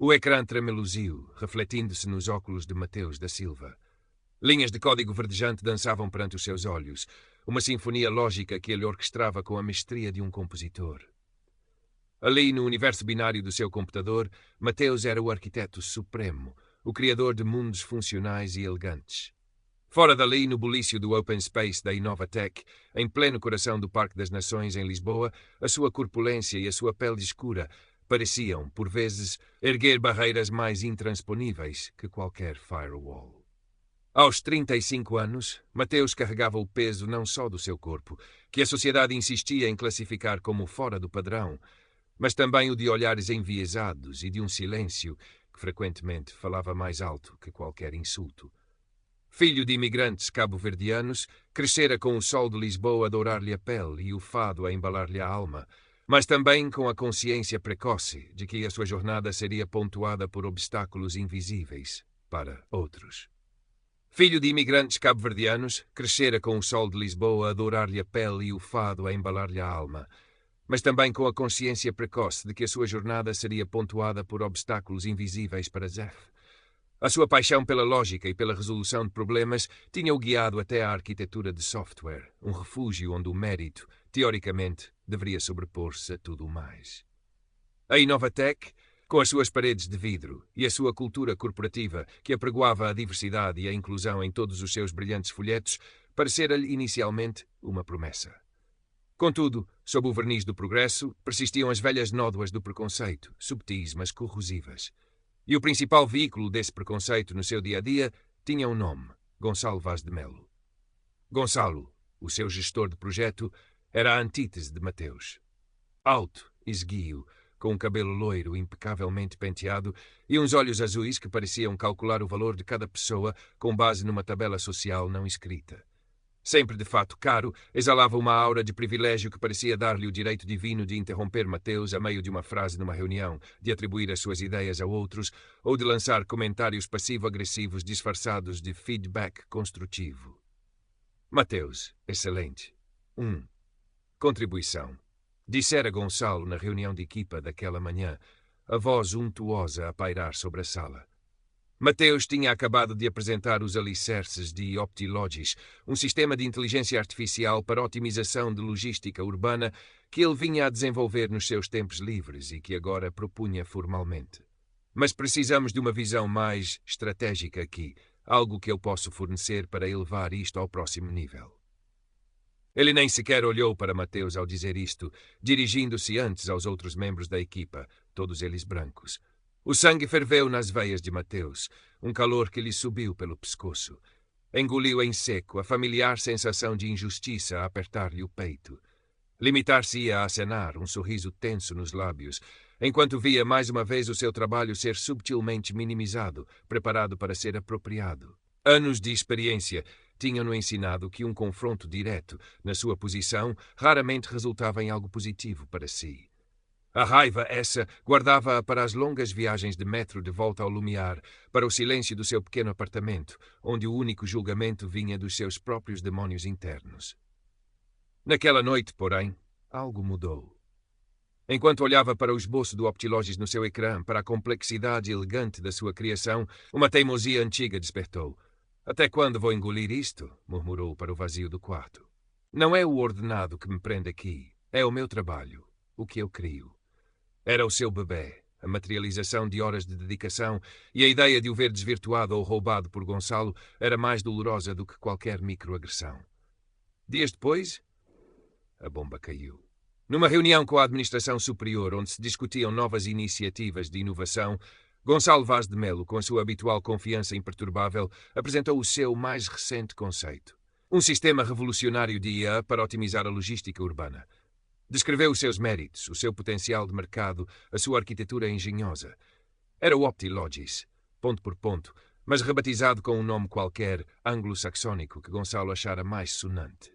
O ecrã tremeluziu, refletindo-se nos óculos de Mateus da Silva. Linhas de código verdejante dançavam perante os seus olhos, uma sinfonia lógica que ele orquestrava com a mestria de um compositor. Ali, no universo binário do seu computador, Mateus era o arquiteto supremo, o criador de mundos funcionais e elegantes. Fora dali, no bulício do Open Space da Inovatec, em pleno coração do Parque das Nações, em Lisboa, a sua corpulência e a sua pele escura pareciam, por vezes, erguer barreiras mais intransponíveis que qualquer firewall. Aos 35 anos, Mateus carregava o peso não só do seu corpo, que a sociedade insistia em classificar como fora do padrão, mas também o de olhares enviesados e de um silêncio que frequentemente falava mais alto que qualquer insulto. Filho de imigrantes cabo-verdianos, crescera com o sol de Lisboa a dourar-lhe a pele e o fado a embalar-lhe a alma, mas também com a consciência precoce de que a sua jornada seria pontuada por obstáculos invisíveis para outros. Filho de imigrantes cabo-verdianos, crescera com o sol de Lisboa a dourar-lhe a pele e o fado a embalar-lhe a alma, mas também com a consciência precoce de que a sua jornada seria pontuada por obstáculos invisíveis para Zef. A sua paixão pela lógica e pela resolução de problemas tinha-o guiado até à arquitetura de software, um refúgio onde o mérito, teoricamente, deveria sobrepor-se a tudo o mais. A Inovatec, com as suas paredes de vidro e a sua cultura corporativa que apregoava a diversidade e a inclusão em todos os seus brilhantes folhetos, parecera-lhe inicialmente uma promessa. Contudo, sob o verniz do progresso, persistiam as velhas nódoas do preconceito, subtis mas corrosivas. E o principal veículo desse preconceito no seu dia-a-dia tinha um nome: Gonçalo Vaz de Melo. Gonçalo, o seu gestor de projeto, era a antítese de Mateus. Alto, esguio, com um cabelo loiro impecavelmente penteado e uns olhos azuis que pareciam calcular o valor de cada pessoa com base numa tabela social não escrita. Sempre de fato caro, exalava uma aura de privilégio que parecia dar-lhe o direito divino de interromper Mateus a meio de uma frase numa reunião, de atribuir as suas ideias a outros ou de lançar comentários passivo-agressivos disfarçados de feedback construtivo. Mateus, excelente. 1. Contribuição. Dissera Gonçalo na reunião de equipa daquela manhã, a voz untuosa a pairar sobre a sala. Mateus tinha acabado de apresentar os alicerces de Optilogis, um sistema de inteligência artificial para otimização de logística urbana que ele vinha a desenvolver nos seus tempos livres e que agora propunha formalmente. Mas precisamos de uma visão mais estratégica aqui, algo que eu posso fornecer para elevar isto ao próximo nível. Ele nem sequer olhou para Mateus ao dizer isto, dirigindo-se antes aos outros membros da equipa, todos eles brancos. O sangue ferveu nas veias de Mateus, um calor que lhe subiu pelo pescoço. Engoliu em seco a familiar sensação de injustiça a apertar-lhe o peito. Limitar-se-ia a acenar, um sorriso tenso nos lábios, enquanto via mais uma vez o seu trabalho ser subtilmente minimizado, preparado para ser apropriado. Anos de experiência tinham-no ensinado que um confronto direto, na sua posição, raramente resultava em algo positivo para si. A raiva essa guardava-a para as longas viagens de metro de volta ao Lumiar, para o silêncio do seu pequeno apartamento, onde o único julgamento vinha dos seus próprios demónios internos. Naquela noite, porém, algo mudou. Enquanto olhava para o esboço do Optilogis no seu ecrã, para a complexidade elegante da sua criação, uma teimosia antiga despertou. «Até quando vou engolir isto?» murmurou para o vazio do quarto. «Não é o ordenado que me prende aqui, é o meu trabalho, o que eu crio». Era o seu bebê, a materialização de horas de dedicação, e a ideia de o ver desvirtuado ou roubado por Gonçalo era mais dolorosa do que qualquer microagressão. Dias depois, a bomba caiu. Numa reunião com a administração superior, onde se discutiam novas iniciativas de inovação, Gonçalo Vaz de Melo, com a sua habitual confiança imperturbável, apresentou o seu mais recente conceito. Um sistema revolucionário de IA para otimizar a logística urbana. Descreveu os seus méritos, o seu potencial de mercado, a sua arquitetura engenhosa. Era o Optilogis, ponto por ponto, mas rebatizado com um nome qualquer anglo-saxónico que Gonçalo achara mais sonante.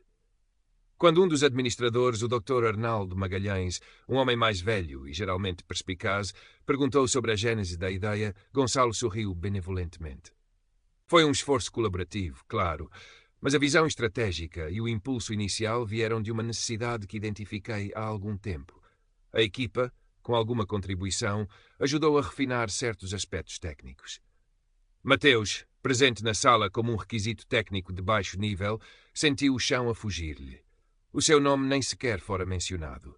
Quando um dos administradores, o Dr. Arnaldo Magalhães, um homem mais velho e geralmente perspicaz, perguntou sobre a gênese da ideia, Gonçalo sorriu benevolentemente. Foi um esforço colaborativo, claro, mas a visão estratégica e o impulso inicial vieram de uma necessidade que identifiquei há algum tempo. A equipa, com alguma contribuição, ajudou a refinar certos aspectos técnicos. Mateus, presente na sala como um requisito técnico de baixo nível, sentiu o chão a fugir-lhe. O seu nome nem sequer fora mencionado.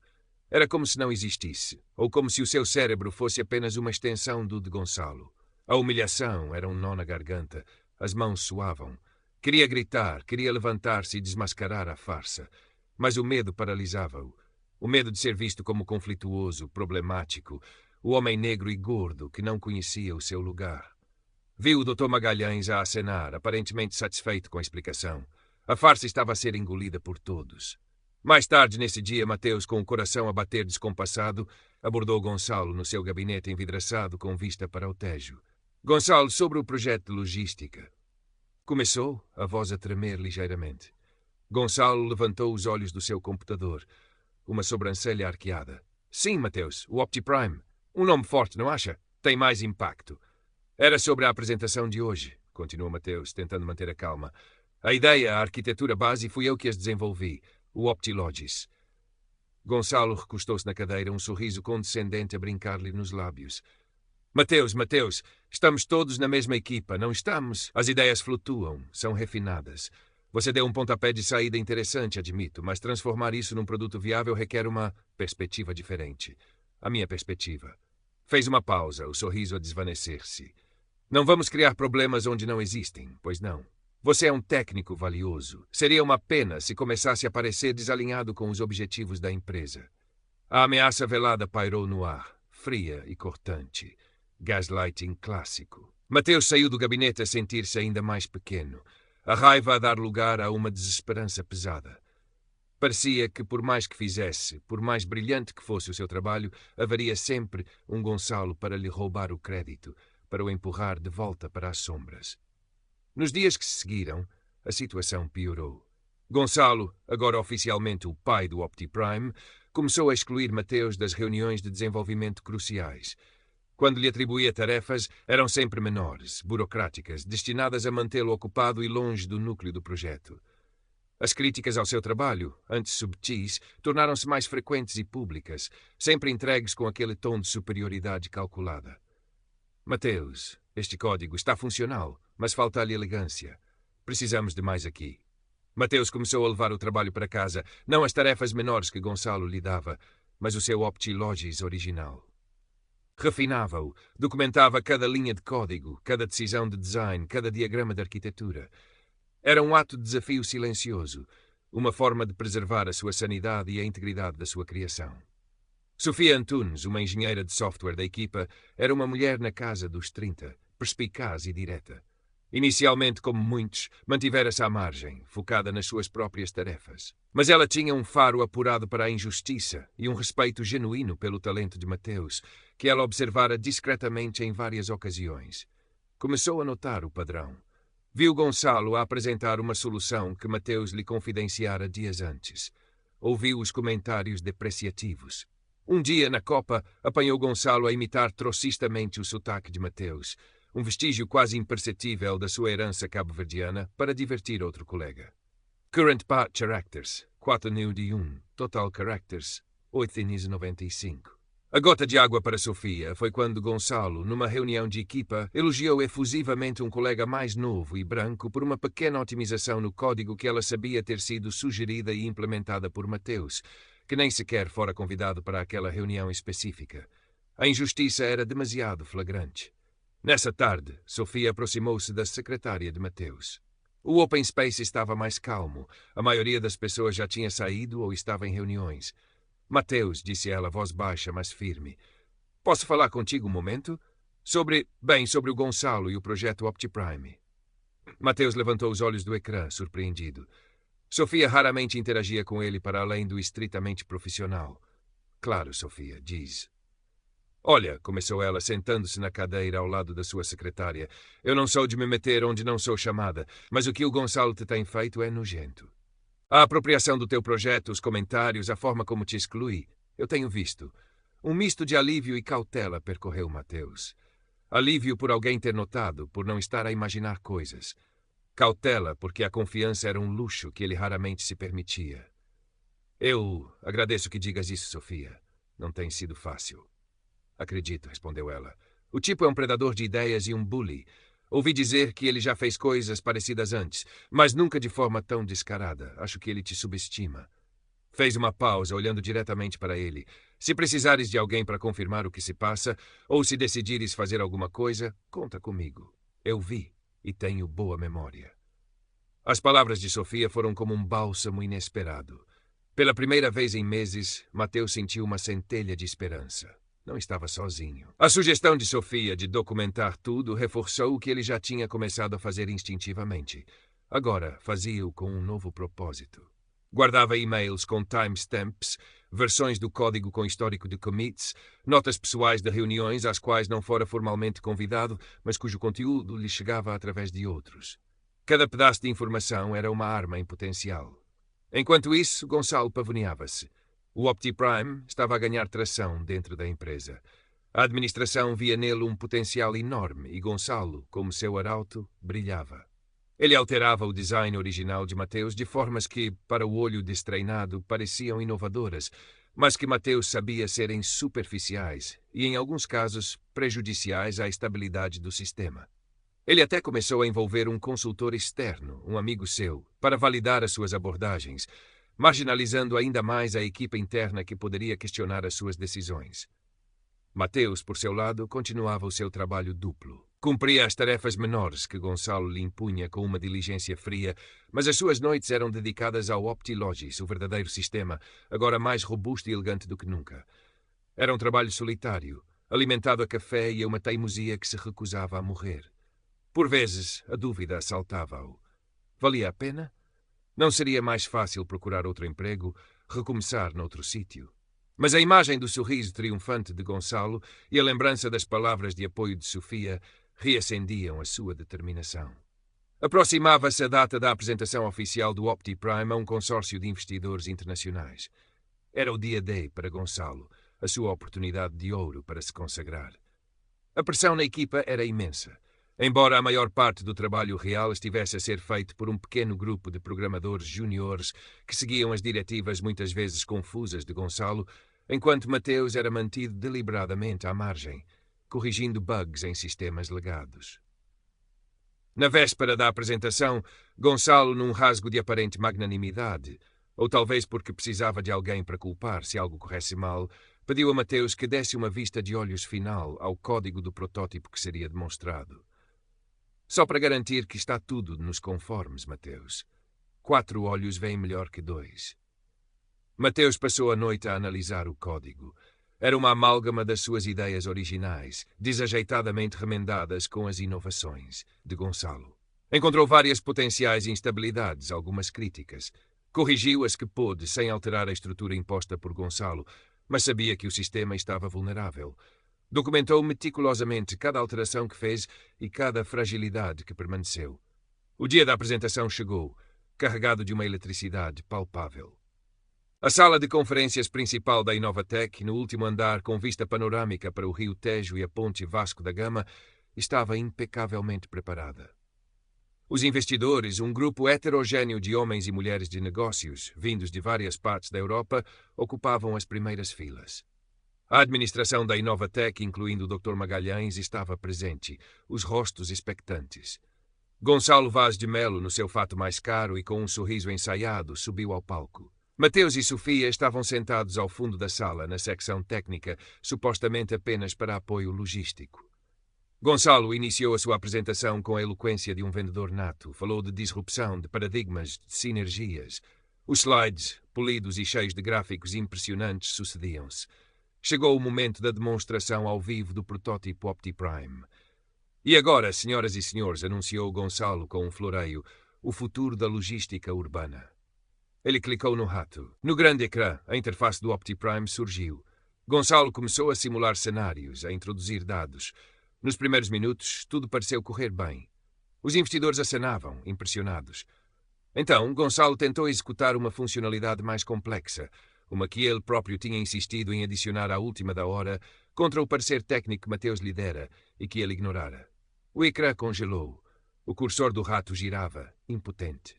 Era como se não existisse, ou como se o seu cérebro fosse apenas uma extensão do de Gonçalo. A humilhação era um nó na garganta, as mãos suavam. Queria gritar, queria levantar-se e desmascarar a farsa, mas o medo paralisava-o. O medo de ser visto como conflituoso, problemático, o homem negro e gordo que não conhecia o seu lugar. Viu o Dr. Magalhães a acenar, aparentemente satisfeito com a explicação. A farsa estava a ser engolida por todos. Mais tarde nesse dia, Mateus, com o coração a bater descompassado, abordou Gonçalo no seu gabinete envidraçado com vista para o Tejo. Gonçalo, sobre o projeto de logística. Começou, a voz a tremer ligeiramente. Gonçalo levantou os olhos do seu computador, uma sobrancelha arqueada. Sim, Mateus, o OptiPrime. Um nome forte, não acha? Tem mais impacto. Era sobre a apresentação de hoje, continuou Mateus, tentando manter a calma. A ideia, a arquitetura base, fui eu que as desenvolvi, o OptiLogis. Gonçalo recostou-se na cadeira, um sorriso condescendente a brincar-lhe nos lábios. Mateus, estamos todos na mesma equipa, não estamos? As ideias flutuam, são refinadas. Você deu um pontapé de saída interessante, admito, mas transformar isso num produto viável requer uma perspectiva diferente. A minha perspectiva. Fez uma pausa, o sorriso a desvanecer-se. Não vamos criar problemas onde não existem, pois não. Você é um técnico valioso. Seria uma pena se começasse a parecer desalinhado com os objetivos da empresa. A ameaça velada pairou no ar, fria e cortante. Gaslighting clássico. Mateus saiu do gabinete a sentir-se ainda mais pequeno, a raiva a dar lugar a uma desesperança pesada. Parecia que, por mais que fizesse, por mais brilhante que fosse o seu trabalho, haveria sempre um Gonçalo para lhe roubar o crédito, para o empurrar de volta para as sombras. Nos dias que se seguiram, a situação piorou. Gonçalo, agora oficialmente o pai do OptiPrime, começou a excluir Mateus das reuniões de desenvolvimento cruciais. Quando lhe atribuía tarefas, eram sempre menores, burocráticas, destinadas a mantê-lo ocupado e longe do núcleo do projeto. As críticas ao seu trabalho, antes subtis, tornaram-se mais frequentes e públicas, sempre entregues com aquele tom de superioridade calculada. Mateus, este código está funcional, mas falta-lhe elegância. Precisamos de mais aqui. Mateus começou a levar o trabalho para casa, não as tarefas menores que Gonçalo lhe dava, mas o seu OptiLogis original. Refinava-o, documentava cada linha de código, cada decisão de design, cada diagrama de arquitetura. Era um ato de desafio silencioso, uma forma de preservar a sua sanidade e a integridade da sua criação. Sofia Antunes, uma engenheira de software da equipa, era uma mulher na casa dos 30, perspicaz e direta. Inicialmente, como muitos, mantivera-se à margem, focada nas suas próprias tarefas. Mas ela tinha um faro apurado para a injustiça e um respeito genuíno pelo talento de Mateus, que ela observara discretamente em várias ocasiões. Começou a notar o padrão. Viu Gonçalo a apresentar uma solução que Mateus lhe confidenciara dias antes. Ouviu os comentários depreciativos. Um dia, na Copa, apanhou Gonçalo a imitar trocistamente o sotaque de Mateus, um vestígio quase imperceptível da sua herança cabo-verdiana, para divertir outro colega. Current Path Characters, 4 new de 1, Total Characters, 895. A gota de água para Sofia foi quando Gonçalo, numa reunião de equipa, elogiou efusivamente um colega mais novo e branco por uma pequena otimização no código que ela sabia ter sido sugerida e implementada por Mateus, que nem sequer fora convidado para aquela reunião específica. A injustiça era demasiado flagrante. Nessa tarde, Sofia aproximou-se da secretária de Mateus. O Open Space estava mais calmo. A maioria das pessoas já tinha saído ou estava em reuniões. Mateus, disse ela, voz baixa, mas firme. Posso falar contigo um momento? Sobre o Gonçalo e o projeto OptiPrime. Mateus levantou os olhos do ecrã, surpreendido. Sofia raramente interagia com ele para além do estritamente profissional. Claro, Sofia, diz. Olha, começou ela, sentando-se na cadeira ao lado da sua secretária. Eu não sou de me meter onde não sou chamada, mas o que o Gonçalo te tem feito é nojento. A apropriação do teu projeto, os comentários, a forma como te exclui, eu tenho visto. Um misto de alívio e cautela percorreu Mateus. Alívio por alguém ter notado, por não estar a imaginar coisas. Cautela, porque a confiança era um luxo que ele raramente se permitia. Eu agradeço que digas isso, Sofia. Não tem sido fácil. Acredito, respondeu ela. O tipo é um predador de ideias e um bully. Ouvi dizer que ele já fez coisas parecidas antes, mas nunca de forma tão descarada. Acho que ele te subestima. Fez uma pausa, olhando diretamente para ele. Se precisares de alguém para confirmar o que se passa, ou se decidires fazer alguma coisa, conta comigo. Eu vi e tenho boa memória. As palavras de Sofia foram como um bálsamo inesperado. Pela primeira vez em meses, Mateus sentiu uma centelha de esperança. Não estava sozinho. A sugestão de Sofia de documentar tudo reforçou o que ele já tinha começado a fazer instintivamente. Agora, fazia-o com um novo propósito. Guardava e-mails com timestamps, versões do código com histórico de commits, notas pessoais de reuniões às quais não fora formalmente convidado, mas cujo conteúdo lhe chegava através de outros. Cada pedaço de informação era uma arma em potencial. Enquanto isso, Gonçalo pavoneava-se. O OptiPrime estava a ganhar tração dentro da empresa. A administração via nele um potencial enorme e Gonçalo, como seu arauto, brilhava. Ele alterava o design original de Mateus de formas que, para o olho destreinado, pareciam inovadoras, mas que Mateus sabia serem superficiais e, em alguns casos, prejudiciais à estabilidade do sistema. Ele até começou a envolver um consultor externo, um amigo seu, para validar as suas abordagens, marginalizando ainda mais a equipa interna que poderia questionar as suas decisões. Mateus, por seu lado, continuava o seu trabalho duplo. Cumpria as tarefas menores que Gonçalo lhe impunha com uma diligência fria, mas as suas noites eram dedicadas ao OptiLogis, o verdadeiro sistema, agora mais robusto e elegante do que nunca. Era um trabalho solitário, alimentado a café e a uma teimosia que se recusava a morrer. Por vezes, a dúvida assaltava-o. Valia a pena? Não seria mais fácil procurar outro emprego, recomeçar noutro sítio? Mas a imagem do sorriso triunfante de Gonçalo e a lembrança das palavras de apoio de Sofia reacendiam a sua determinação. Aproximava-se a data da apresentação oficial do OptiPrime a um consórcio de investidores internacionais. Era o dia D para Gonçalo, a sua oportunidade de ouro para se consagrar. A pressão na equipa era imensa. Embora a maior parte do trabalho real estivesse a ser feito por um pequeno grupo de programadores júniores que seguiam as diretivas muitas vezes confusas de Gonçalo, enquanto Mateus era mantido deliberadamente à margem, corrigindo bugs em sistemas legados. Na véspera da apresentação, Gonçalo, num rasgo de aparente magnanimidade, ou talvez porque precisava de alguém para culpar se algo corresse mal, pediu a Mateus que desse uma vista de olhos final ao código do protótipo que seria demonstrado. Só para garantir que está tudo nos conformes, Mateus. 4 olhos veem melhor que 2. Mateus passou a noite a analisar o código. Era uma amálgama das suas ideias originais, desajeitadamente remendadas com as inovações de Gonçalo. Encontrou várias potenciais instabilidades, algumas críticas. Corrigiu as que pôde, sem alterar a estrutura imposta por Gonçalo, mas sabia que o sistema estava vulnerável. Documentou meticulosamente cada alteração que fez e cada fragilidade que permaneceu. O dia da apresentação chegou, carregado de uma eletricidade palpável. A sala de conferências principal da Inovatec, no último andar com vista panorâmica para o rio Tejo e a ponte Vasco da Gama, estava impecavelmente preparada. Os investidores, um grupo heterogêneo de homens e mulheres de negócios, vindos de várias partes da Europa, ocupavam as primeiras filas. A administração da Inovatec, incluindo o Dr. Magalhães, estava presente, os rostos expectantes. Gonçalo Vaz de Melo, no seu fato mais caro e com um sorriso ensaiado, subiu ao palco. Mateus e Sofia estavam sentados ao fundo da sala, na secção técnica, supostamente apenas para apoio logístico. Gonçalo iniciou a sua apresentação com a eloquência de um vendedor nato. Falou de disrupção, de paradigmas, de sinergias. Os slides, polidos e cheios de gráficos impressionantes, sucediam-se. Chegou o momento da demonstração ao vivo do protótipo OptiPrime. E agora, senhoras e senhores, anunciou Gonçalo com um floreio, o futuro da logística urbana. Ele clicou no rato. No grande ecrã, a interface do OptiPrime surgiu. Gonçalo começou a simular cenários, a introduzir dados. Nos primeiros minutos, tudo pareceu correr bem. Os investidores acanavam, impressionados. Então, Gonçalo tentou executar uma funcionalidade mais complexa, uma que ele próprio tinha insistido em adicionar à última da hora, contra o parecer técnico que Mateus lhe dera e que ele ignorara. O ecrã congelou. O cursor do rato girava, impotente.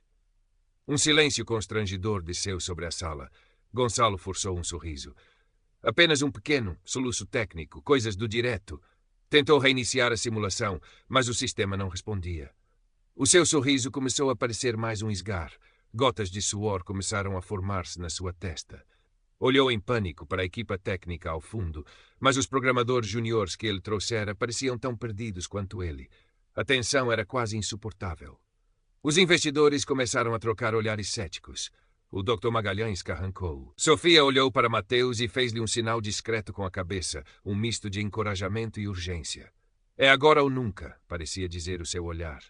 Um silêncio constrangedor desceu sobre a sala. Gonçalo forçou um sorriso. Apenas um pequeno soluço técnico, coisas do direto. Tentou reiniciar a simulação, mas o sistema não respondia. O seu sorriso começou a parecer mais um esgar. Gotas de suor começaram a formar-se na sua testa. Olhou em pânico para a equipa técnica ao fundo, mas os programadores juniores que ele trouxera pareciam tão perdidos quanto ele. A tensão era quase insuportável. Os investidores começaram a trocar olhares céticos. O Dr. Magalhães carrancou. Sofia olhou para Mateus e fez-lhe um sinal discreto com a cabeça, um misto de encorajamento e urgência. É agora ou nunca, parecia dizer o seu olhar.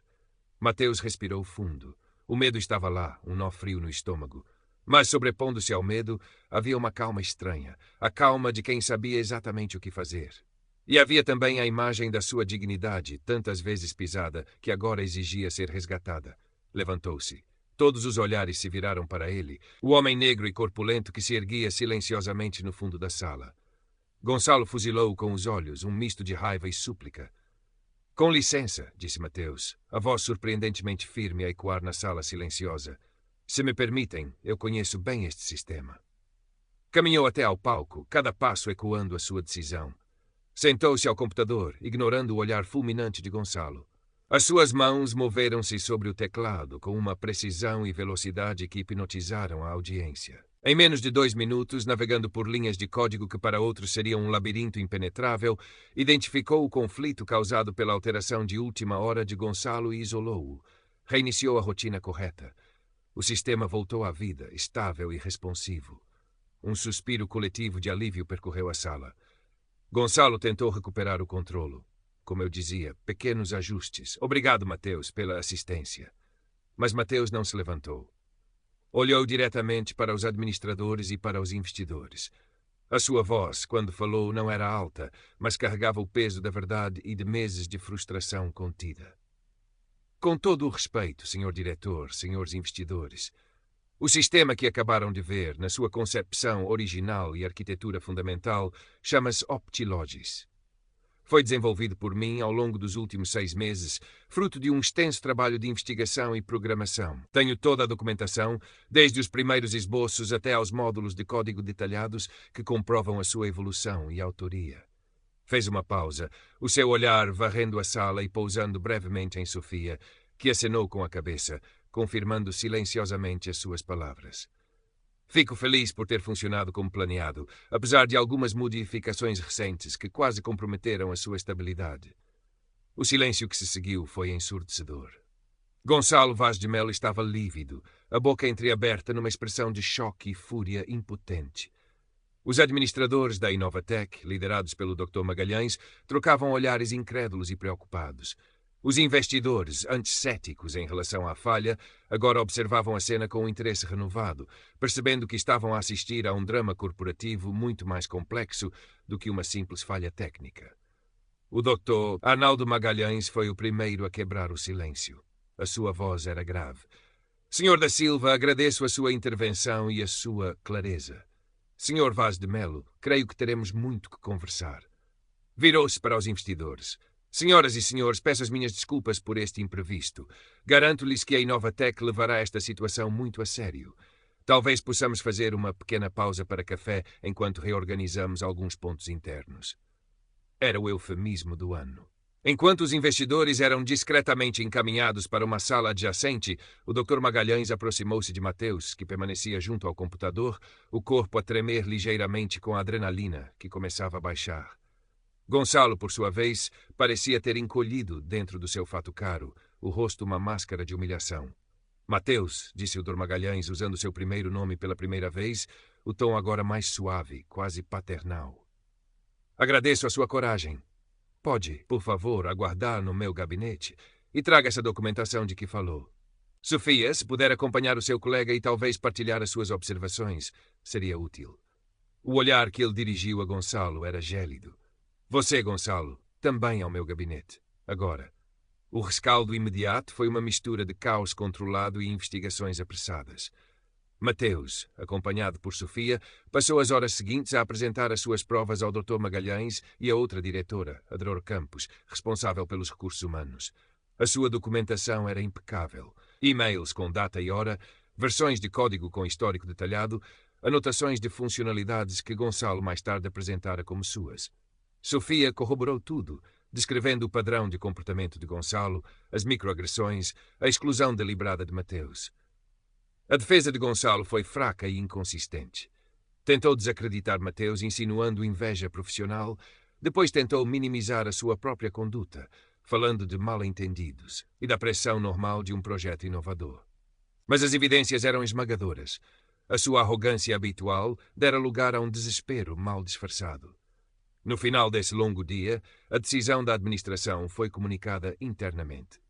Mateus respirou fundo. O medo estava lá, um nó frio no estômago. Mas, sobrepondo-se ao medo, havia uma calma estranha, a calma de quem sabia exatamente o que fazer. E havia também a imagem da sua dignidade, tantas vezes pisada, que agora exigia ser resgatada. Levantou-se. Todos os olhares se viraram para ele, o homem negro e corpulento que se erguia silenciosamente no fundo da sala. Gonçalo fuzilou-o com os olhos, um misto de raiva e súplica. Com licença, disse Mateus, a voz surpreendentemente firme a ecoar na sala silenciosa. Se me permitem, eu conheço bem este sistema. Caminhou até ao palco, cada passo ecoando a sua decisão. Sentou-se ao computador, ignorando o olhar fulminante de Gonçalo. As suas mãos moveram-se sobre o teclado com uma precisão e velocidade que hipnotizaram a audiência. Em menos de 2 minutos, navegando por linhas de código que para outros seriam um labirinto impenetrável, identificou o conflito causado pela alteração de última hora de Gonçalo e isolou-o. Reiniciou a rotina correta. O sistema voltou à vida, estável e responsivo. Um suspiro coletivo de alívio percorreu a sala. Gonçalo tentou recuperar o controlo. Como eu dizia, pequenos ajustes. Obrigado, Mateus, pela assistência. Mas Mateus não se levantou. Olhou diretamente para os administradores e para os investidores. A sua voz, quando falou, não era alta, mas carregava o peso da verdade e de meses de frustração contida. Com todo o respeito, senhor diretor, senhores investidores, o sistema que acabaram de ver, na sua concepção original e arquitetura fundamental, chama-se OptiLogis. Foi desenvolvido por mim ao longo dos últimos 6 meses, fruto de um extenso trabalho de investigação e programação. Tenho toda a documentação, desde os primeiros esboços até aos módulos de código detalhados que comprovam a sua evolução e autoria. Fez uma pausa, o seu olhar varrendo a sala e pousando brevemente em Sofia, que acenou com a cabeça, confirmando silenciosamente as suas palavras. Fico feliz por ter funcionado como planeado, apesar de algumas modificações recentes que quase comprometeram a sua estabilidade. O silêncio que se seguiu foi ensurdecedor. Gonçalo Vaz de Melo estava lívido, a boca entreaberta numa expressão de choque e fúria impotente. Os administradores da Inovatec, liderados pelo Dr. Magalhães, trocavam olhares incrédulos e preocupados. Os investidores, antes céticos em relação à falha, agora observavam a cena com um interesse renovado, percebendo que estavam a assistir a um drama corporativo muito mais complexo do que uma simples falha técnica. O Dr. Arnaldo Magalhães foi o primeiro a quebrar o silêncio. A sua voz era grave. Senhor da Silva, agradeço a sua intervenção e a sua clareza. Senhor Vaz de Melo, creio que teremos muito que conversar. Virou-se para os investidores. Senhoras e senhores, peço as minhas desculpas por este imprevisto. Garanto-lhes que a Inovatec levará esta situação muito a sério. Talvez possamos fazer uma pequena pausa para café enquanto reorganizamos alguns pontos internos. Era o eufemismo do ano. Enquanto os investidores eram discretamente encaminhados para uma sala adjacente, o Dr. Magalhães aproximou-se de Mateus, que permanecia junto ao computador, o corpo a tremer ligeiramente com a adrenalina, que começava a baixar. Gonçalo, por sua vez, parecia ter encolhido dentro do seu fato caro, o rosto uma máscara de humilhação. Mateus, disse o Dr. Magalhães, usando seu primeiro nome pela primeira vez, o tom agora mais suave, quase paternal. Agradeço a sua coragem. Pode, por favor, aguardar no meu gabinete e traga essa documentação de que falou. Sofia, se puder acompanhar o seu colega e talvez partilhar as suas observações, seria útil. O olhar que ele dirigiu a Gonçalo era gélido. Você, Gonçalo, também ao meu gabinete. Agora. O rescaldo imediato foi uma mistura de caos controlado e investigações apressadas. Mateus, acompanhado por Sofia, passou as horas seguintes a apresentar as suas provas ao Dr. Magalhães e a outra diretora, a Dror Campos, responsável pelos recursos humanos. A sua documentação era impecável. E-mails com data e hora, versões de código com histórico detalhado, anotações de funcionalidades que Gonçalo mais tarde apresentara como suas. Sofia corroborou tudo, descrevendo o padrão de comportamento de Gonçalo, as microagressões, a exclusão deliberada de Mateus. A defesa de Gonçalo foi fraca e inconsistente. Tentou desacreditar Mateus, insinuando inveja profissional. Depois tentou minimizar a sua própria conduta, falando de mal-entendidos e da pressão normal de um projeto inovador. Mas as evidências eram esmagadoras. A sua arrogância habitual dera lugar a um desespero mal disfarçado. No final desse longo dia, a decisão da administração foi comunicada internamente.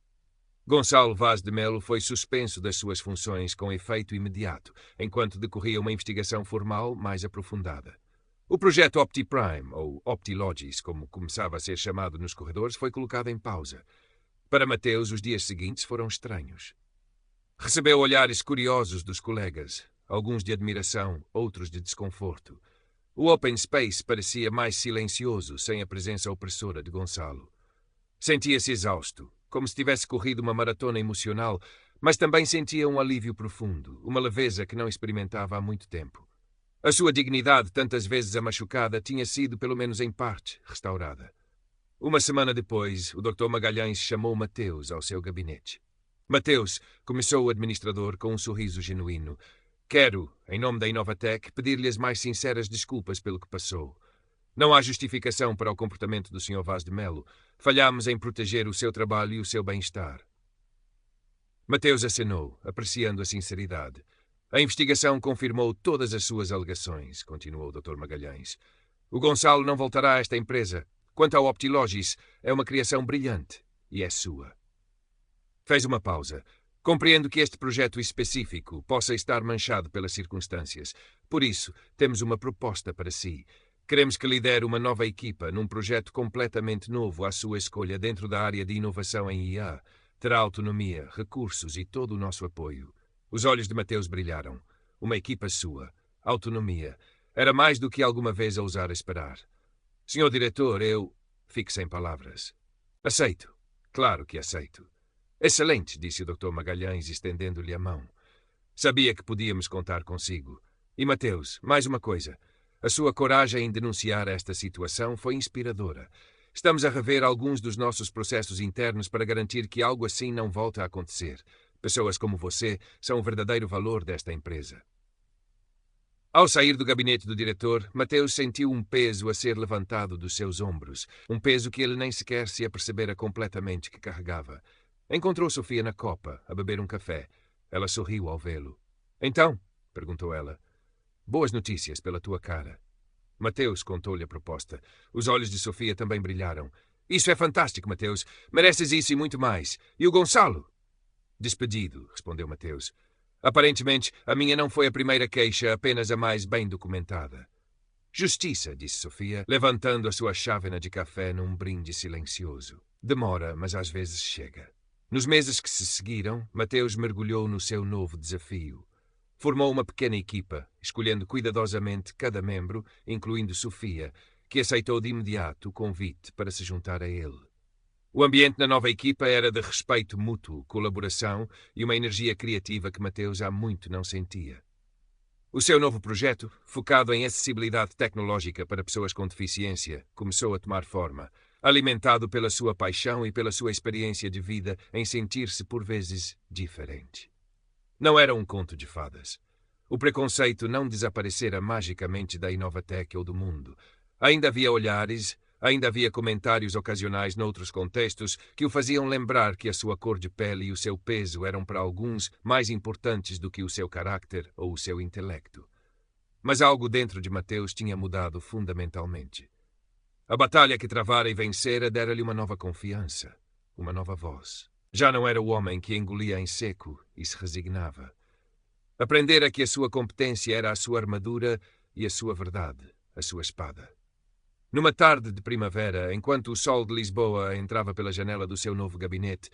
Gonçalo Vaz de Melo foi suspenso das suas funções com efeito imediato, enquanto decorria uma investigação formal mais aprofundada. O projeto OptiPrime, ou OptiLogis, como começava a ser chamado nos corredores, foi colocado em pausa. Para Mateus, os dias seguintes foram estranhos. Recebeu olhares curiosos dos colegas, alguns de admiração, outros de desconforto. O Open Space parecia mais silencioso, sem a presença opressora de Gonçalo. Sentia-se exausto, como se tivesse corrido uma maratona emocional, mas também sentia um alívio profundo, uma leveza que não experimentava há muito tempo. A sua dignidade, tantas vezes amachucada, tinha sido, pelo menos em parte, restaurada. Uma semana depois, o Dr. Magalhães chamou Mateus ao seu gabinete. Mateus, começou o administrador com um sorriso genuíno. Quero, em nome da Inovatec, pedir-lhe as mais sinceras desculpas pelo que passou. Não há justificação para o comportamento do Sr. Vaz de Melo. Falhámos em proteger o seu trabalho e o seu bem-estar. Mateus acenou, apreciando a sinceridade. A investigação confirmou todas as suas alegações, continuou o Dr. Magalhães. O Gonçalo não voltará a esta empresa. Quanto ao OptiLogis, é uma criação brilhante e é sua. Fez uma pausa. Compreendo que este projeto específico possa estar manchado pelas circunstâncias. Por isso, temos uma proposta para si. Queremos que lidere uma nova equipa num projeto completamente novo à sua escolha dentro da área de inovação em IA. Terá autonomia, recursos e todo o nosso apoio. Os olhos de Mateus brilharam. Uma equipa sua. Autonomia. Era mais do que alguma vez ousara esperar. Senhor diretor, eu... Fique sem palavras. Aceito. Claro que aceito. Excelente, disse o Dr. Magalhães, estendendo-lhe a mão. Sabia que podíamos contar consigo. E Mateus, mais uma coisa. A sua coragem em denunciar esta situação foi inspiradora. Estamos a rever alguns dos nossos processos internos para garantir que algo assim não volte a acontecer. Pessoas como você são o verdadeiro valor desta empresa. Ao sair do gabinete do diretor, Mateus sentiu um peso a ser levantado dos seus ombros, um peso que ele nem sequer se apercebera completamente que carregava. Encontrou Sofia na copa, a beber um café. Ela sorriu ao vê-lo. Então, perguntou ela, boas notícias pela tua cara. Mateus contou-lhe a proposta. Os olhos de Sofia também brilharam. Isso é fantástico, Mateus. Mereces isso e muito mais. E o Gonçalo? Despedido, respondeu Mateus. Aparentemente, a minha não foi a primeira queixa, apenas a mais bem documentada. Justiça, disse Sofia, levantando a sua chávena de café num brinde silencioso. Demora, mas às vezes chega. Nos meses que se seguiram, Mateus mergulhou no seu novo desafio. Formou uma pequena equipa, escolhendo cuidadosamente cada membro, incluindo Sofia, que aceitou de imediato o convite para se juntar a ele. O ambiente na nova equipa era de respeito mútuo, colaboração e uma energia criativa que Mateus há muito não sentia. O seu novo projeto, focado em acessibilidade tecnológica para pessoas com deficiência, começou a tomar forma, alimentado pela sua paixão e pela sua experiência de vida em sentir-se por vezes diferente. Não era um conto de fadas. O preconceito não desaparecera magicamente da Inovatec ou do mundo. Ainda havia olhares, ainda havia comentários ocasionais noutros contextos que o faziam lembrar que a sua cor de pele e o seu peso eram para alguns mais importantes do que o seu caráter ou o seu intelecto. Mas algo dentro de Mateus tinha mudado fundamentalmente. A batalha que travara e vencera dera-lhe uma nova confiança, uma nova voz. Já não era o homem que engolia em seco e se resignava. Aprendera que a sua competência era a sua armadura e a sua verdade, a sua espada. Numa tarde de primavera, enquanto o sol de Lisboa entrava pela janela do seu novo gabinete,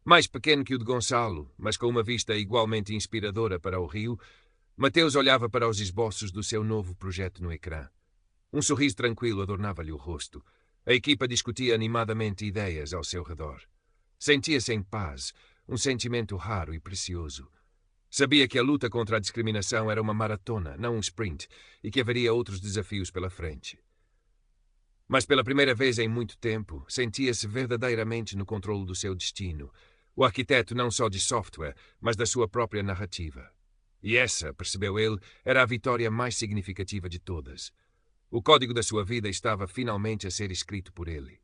mais pequeno que o de Gonçalo, mas com uma vista igualmente inspiradora para o rio, Mateus olhava para os esboços do seu novo projeto no ecrã. Um sorriso tranquilo adornava-lhe o rosto. A equipa discutia animadamente ideias ao seu redor. Sentia-se em paz, um sentimento raro e precioso. Sabia que a luta contra a discriminação era uma maratona, não um sprint, e que haveria outros desafios pela frente. Mas pela primeira vez em muito tempo, sentia-se verdadeiramente no controle do seu destino, o arquiteto não só de software, mas da sua própria narrativa. E essa, percebeu ele, era a vitória mais significativa de todas. O código da sua vida estava finalmente a ser escrito por ele.